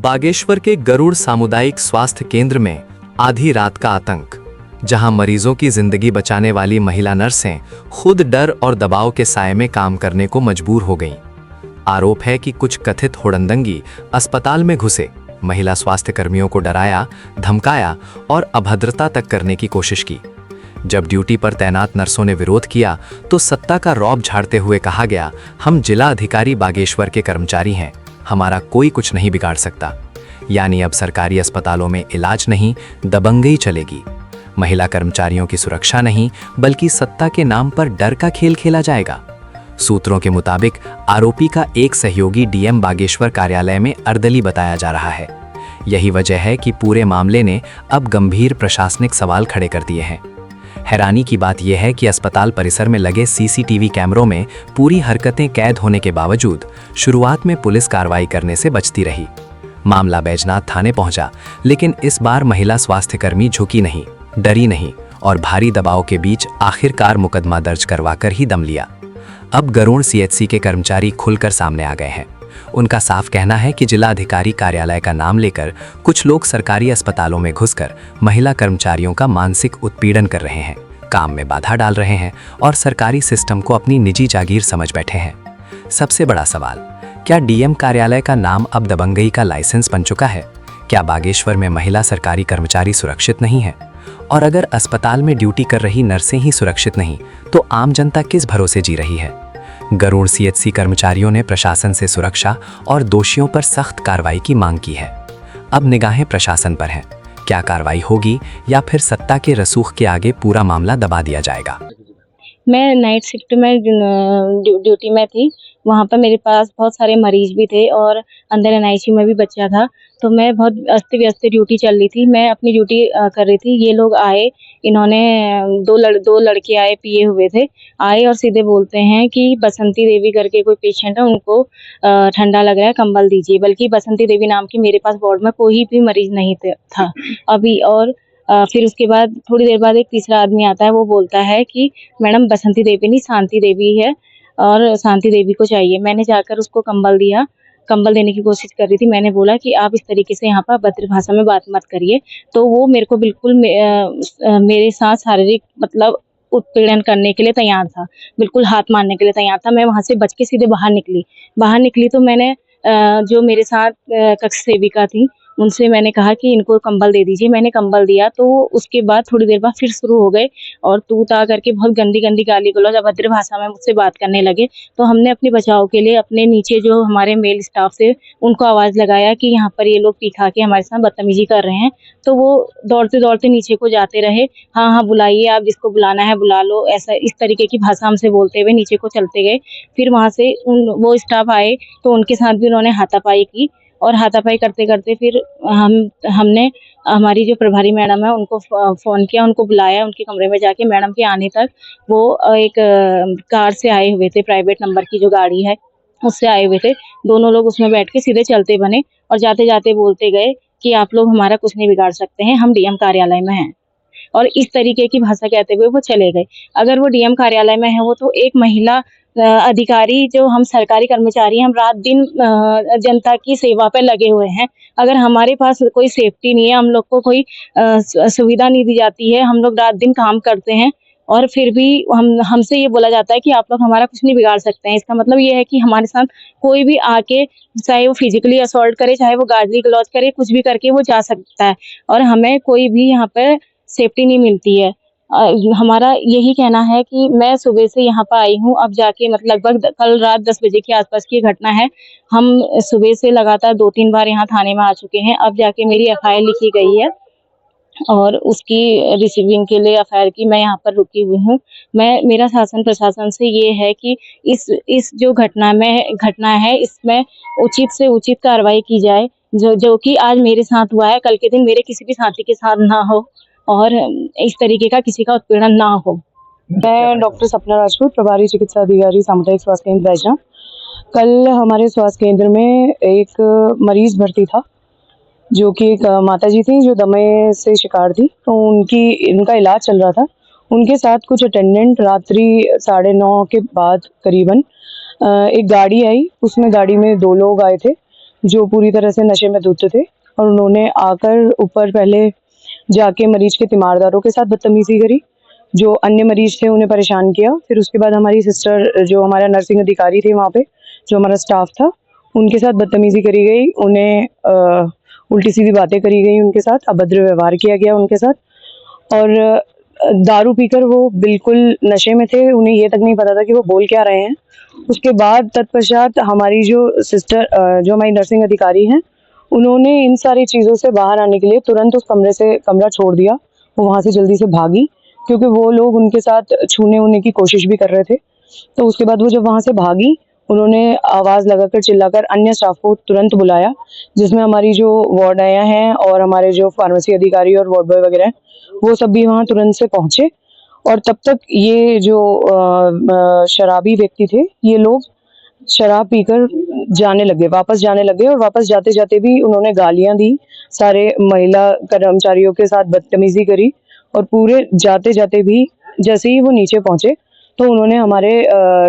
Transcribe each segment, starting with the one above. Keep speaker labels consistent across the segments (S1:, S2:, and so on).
S1: बागेश्वर के गरुड़ सामुदायिक स्वास्थ्य केंद्र में आधी रात का आतंक, जहां मरीजों की जिंदगी बचाने वाली महिला नर्सें खुद डर और दबाव के साए में काम करने को मजबूर हो गईं। आरोप है कि कुछ कथित होड़ंदंगी अस्पताल में घुसे, महिला स्वास्थ्य कर्मियों को डराया, धमकाया और अभद्रता तक करने की कोशिश की। जब ड्यूटी पर तैनात नर्सों ने विरोध किया तो सत्ता का रौब झाड़ते हुए कहा गया, हम जिला अधिकारी बागेश्वर के कर्मचारी हैं, हमारा कोई कुछ नहीं बिगाड़ सकता। यानी अब सरकारी अस्पतालों में इलाज नहीं, दबंगई चलेगी। महिला कर्मचारियों की सुरक्षा नहीं, बल्कि सत्ता के नाम पर डर का खेल खेला जाएगा। सूत्रों के मुताबिक आरोपी का एक सहयोगी डीएम बागेश्वर कार्यालय में अर्दली बताया जा रहा है। यही वजह है कि पूरे मामले ने अब गंभीर प्रशासनिक सवाल खड़े कर दिए हैं। हैरानी की बात यह है कि अस्पताल परिसर में लगे सीसीटीवी कैमरों में पूरी हरकतें कैद होने के बावजूद शुरुआत में पुलिस कार्रवाई करने से बचती रही। मामला बैजनाथ थाने पहुंचा, लेकिन इस बार महिला स्वास्थ्यकर्मी झुकी नहीं, डरी नहीं और भारी दबाव के बीच आखिरकार मुकदमा दर्ज करवाकर ही दम लिया। अब गरुड़ सीएचसी के कर्मचारी खुलकर सामने आ गए हैं। उनका साफ कहना है कि जिला अधिकारी कार्यालय का नाम लेकर कुछ लोग सरकारी अस्पतालों में घुसकर महिला कर्मचारियों का मानसिक उत्पीड़न कर रहे हैं, काम में बाधा डाल रहे हैं और सरकारी सिस्टम को अपनी निजी जागीर समझ बैठे हैं। सबसे बड़ा सवाल, क्या डीएम कार्यालय का नाम अब दबंगई का लाइसेंस बन चुका है? क्या बागेश्वर में महिला सरकारी कर्मचारी सुरक्षित नहीं है? और अगर अस्पताल में ड्यूटी कर रही नर्सें ही सुरक्षित नहीं, तो आम जनता किस भरोसे जी रही है? गरुड़ सीएचसी कर्मचारियों ने प्रशासन से सुरक्षा और दोषियों पर सख्त कार्रवाई की मांग की है। अब निगाहें प्रशासन पर हैं। क्या कार्रवाई होगी या फिर सत्ता के रसूख के आगे पूरा मामला दबा दिया जाएगा?
S2: मैं नाइट शिफ्ट में ड्यूटी में थी। वहाँ पर मेरे पास बहुत सारे मरीज भी थे और अंदर एनआईसीयू में भी बच्चा था, तो मैं बहुत अस्त-व्यस्त ड्यूटी चल रही थी। मैं अपनी ड्यूटी कर रही थी। ये लोग आए, इन्होंने दो लड़के आए, पिए हुए थे। आए और सीधे बोलते हैं कि बसंती देवी करके कोई पेशेंट है, उनको ठंडा लग रहा है, कंबल दीजिए। बल्कि बसंती देवी नाम की मेरे पास वार्ड में कोई भी मरीज नहीं था अभी। और फिर उसके बाद थोड़ी देर बाद एक तीसरा आदमी आता है, वो बोलता है कि मैडम बसंती देवी नहीं, शांति देवी है और शांति देवी को चाहिए। मैंने जाकर उसको कंबल दिया, कंबल देने की कोशिश कर रही थी। मैंने बोला कि आप इस तरीके से यहाँ पर अभद्र भाषा में बात मत करिए। तो वो मेरे को बिल्कुल मेरे साथ शारीरिक मतलब उत्पीड़न करने के लिए तैयार था, बिल्कुल हाथ मारने के लिए तैयार था। मैं वहाँ से बच के सीधे बाहर निकली तो मैंने जो मेरे साथ कक्ष सेविका थी, उनसे मैंने कहा कि इनको कंबल दे दीजिए। मैंने कंबल दिया तो उसके बाद थोड़ी देर बाद फिर शुरू हो गए और तू-ता करके बहुत गंदी-गंदी गाली-गलौज अभद्र भाषा में मुझसे बात करने लगे। तो हमने अपने बचाव के लिए अपने नीचे जो हमारे मेल स्टाफ थे, उनको आवाज़ लगाया कि यहाँ पर ये लोग पी-खा के हमारे साथ बदतमीज़ी कर रहे हैं। तो वो दौड़ते-दौड़ते नीचे को जाते रहे। हाँ, हाँ, बुलाइए, आप जिसको बुलाना है बुला लो। ऐसा इस तरीके की भाषा हमसे बोलते हुए नीचे को चलते गए। फिर वहाँ से वो स्टाफ आए तो उनके साथ भी उन्होंने हाथापाई की और हाथापाई करते-करते फिर हमने हमारी जो प्रभारी मैडम है उनको फ़ोन किया, उनको बुलाया उनके कमरे में जाके। मैडम के आने तक वो एक कार से आए हुए थे, प्राइवेट नंबर की जो गाड़ी है उससे आए हुए थे। दोनों लोग उसमें बैठ के सीधे चलते बने और जाते-जाते बोलते गए कि आप लोग हमारा कुछ नहीं बिगाड़ सकते हैं, हम डीएम कार्यालय में हैं। और इस तरीके की भाषा कहते हुए वो चले गए। अगर वो डीएम कार्यालय में है, वो तो एक महिला अधिकारी, जो हम सरकारी कर्मचारी हैं, हम रात-दिन जनता की सेवा पे लगे हुए हैं। अगर हमारे पास कोई सेफ्टी नहीं है, हम लोग को कोई सुविधा नहीं दी जाती है, हम लोग रात-दिन काम करते हैं और फिर भी हमसे ये बोला जाता है कि आप लोग हमारा कुछ नहीं बिगाड़ सकते हैं। इसका मतलब ये है कि हमारे साथ कोई भी आके, चाहे वो फिजिकली असॉल्ट करे, चाहे वो गाली-गलौज करे, कुछ भी करके वो जा सकता है और हमें कोई भी यहाँ पे सेफ्टी नहीं मिलती है। हमारा यही कहना है कि मैं सुबह से यहाँ पर आई हूँ, अब जाके मतलब लगभग कल रात 10 बजे के आसपास की घटना है। हम सुबह से लगातार 2-3 बार यहाँ थाने में आ चुके हैं। अब जाके मेरी एफआईआर लिखी गई है और उसकी रिसीविंग के लिए एफआईआर की मैं यहाँ पर रुकी हुई हूँ। मेरा शासन प्रशासन से ये है कि इस जो घटना है, इसमें उचित से उचित कार्रवाई की जाए। जो कि आज मेरे साथ हुआ है, कल के दिन मेरे किसी भी साथी के साथ ना हो और इस तरीके का किसी का उत्पीड़न ना हो।
S3: मैं डॉक्टर सपना राजपूत, प्रभारी चिकित्सा अधिकारी सामुदायिक स्वास्थ्य केंद्र बैजना। कल हमारे स्वास्थ्य केंद्र में एक मरीज भर्ती था, जो कि एक माताजी थी जो दमे से शिकार थी, तो उनका इलाज चल रहा था। उनके साथ कुछ अटेंडेंट रात्रि 9:30 के बाद करीबन एक गाड़ी आई, उसमें गाड़ी में 2 लोग आए थे जो पूरी तरह से नशे में धुत थे, और उन्होंने आकर ऊपर पहले जाके मरीज के तीमारदारों के साथ बदतमीजी करी, जो अन्य मरीज थे उन्हें परेशान किया। फिर उसके बाद हमारी सिस्टर, जो हमारा नर्सिंग अधिकारी थे वहाँ पे, जो हमारा स्टाफ था, उनके साथ बदतमीजी करी गई, उन्हें उल्टी सीधी बातें करी गई, उनके साथ अभद्र व्यवहार किया गया उनके साथ। और दारू पीकर वो बिल्कुल नशे में थे, उन्हें ये तक नहीं पता था कि वो बोल क्या रहे हैं। उसके बाद तत्पश्चात हमारी जो सिस्टर, जो हमारी नर्सिंग अधिकारी हैं, उन्होंने इन सारी चीज़ों से बाहर आने के लिए तुरंत उस कमरा छोड़ दिया। वो वहाँ से जल्दी से भागी, क्योंकि वो लोग उनके साथ छूने ऊने की कोशिश भी कर रहे थे। तो उसके बाद वो जब वहाँ से भागी, उन्होंने आवाज़ लगाकर चिल्लाकर अन्य स्टाफ को तुरंत बुलाया, जिसमें हमारी जो वार्ड आया हैं और हमारे जो फार्मेसी अधिकारी और वार्ड बॉय वगैरह हैं, वो सब भी वहाँ तुरंत से पहुँचे। और तब तक ये जो शराबी व्यक्ति थे, ये लोग शराब पीकर वापस जाने लगे, और वापस जाते जाते भी उन्होंने गालियां दी, सारे महिला कर्मचारियों के साथ बदतमीजी करी, और पूरे जाते जाते भी जैसे ही वो नीचे पहुंचे, तो उन्होंने हमारे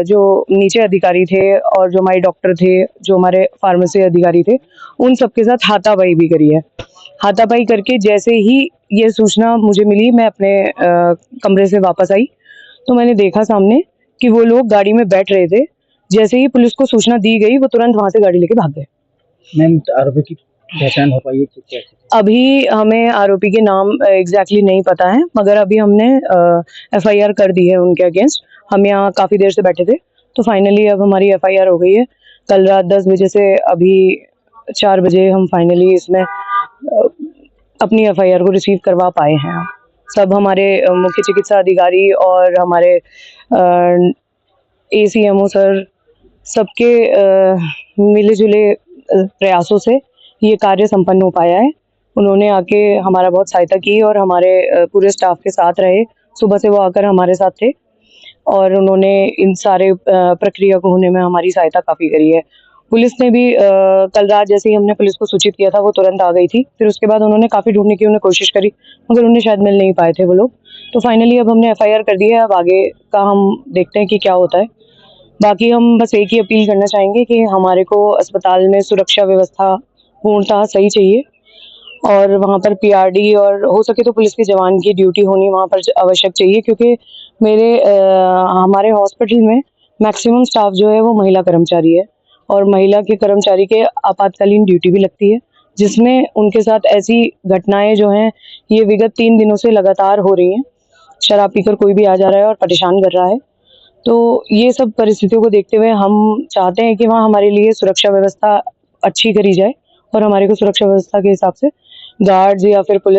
S3: जो नीचे अधिकारी थे और जो हमारे डॉक्टर थे, जो हमारे फार्मेसी अधिकारी थे, उन सबके साथ हाथापाई भी करी है। हाथापाई करके जैसे ही ये सूचना मुझे मिली, मैं अपने कमरे से वापस आई, तो मैंने देखा सामने कि वो लोग गाड़ी में बैठ रहे थे। जैसे ही पुलिस को सूचना दी गई, वो तुरंत वहां से गाड़ी लेके भाग गए।
S4: मैम, आरोपी की पहचान हो पाई है कि कैसे?
S3: अभी हमें आरोपी के नाम एग्जैक्टली नहीं पता है, मगर अभी हमने एफआईआर कर दी है उनके अगेंस्ट। हम यहाँ काफ़ी देर से बैठे थे, तो फाइनली अब हमारी एफआईआर हो गई है। कल रात 10 बजे से अभी 4 बजे हम फाइनली इसमें अपनी एफआईआर को रिसीव करवा पाए हैं। सब हमारे मुख्य चिकित्सा अधिकारी और हमारे एसीएमओ सर, सबके मिले जुले प्रयासों से ये कार्य संपन्न हो पाया है। उन्होंने आके हमारा बहुत सहायता की और हमारे पूरे स्टाफ के साथ रहे। सुबह से वो आकर हमारे साथ थे, और उन्होंने इन सारे प्रक्रिया को होने में हमारी सहायता काफ़ी करी है। पुलिस ने भी कल रात जैसे ही हमने पुलिस को सूचित किया था, वो तुरंत आ गई थी। फिर उसके बाद उन्होंने काफ़ी ढूंढने की उन्हें कोशिश करी, मगर उन्हें शायद मिल नहीं पाए थे वो लोग। तो फाइनली अब हमने एफआईआर कर दी है। अब आगे का हम देखते हैं कि क्या होता है। बाकी हम बस एक ही अपील करना चाहेंगे कि हमारे को अस्पताल में सुरक्षा व्यवस्था पूर्णतः सही चाहिए, और वहाँ पर पीआरडी और हो सके तो पुलिस के जवान की ड्यूटी होनी वहाँ पर आवश्यक चाहिए, क्योंकि हमारे हॉस्पिटल में मैक्सिमम स्टाफ जो है वो महिला कर्मचारी है, और महिला के कर्मचारी के आपातकालीन ड्यूटी भी लगती है, जिसमें उनके साथ ऐसी घटनाएं जो हैं ये विगत 3 दिनों से लगातार हो रही हैं। शराब पीकर कोई भी आ जा रहा है और परेशान कर रहा है। तो ये सब परिस्थितियों को देखते हुए हम चाहते हैं कि वहाँ हमारे लिए सुरक्षा व्यवस्था अच्छी करी जाए, और हमारे को सुरक्षा व्यवस्था के हिसाब से गार्ड्स या फिर पुलिस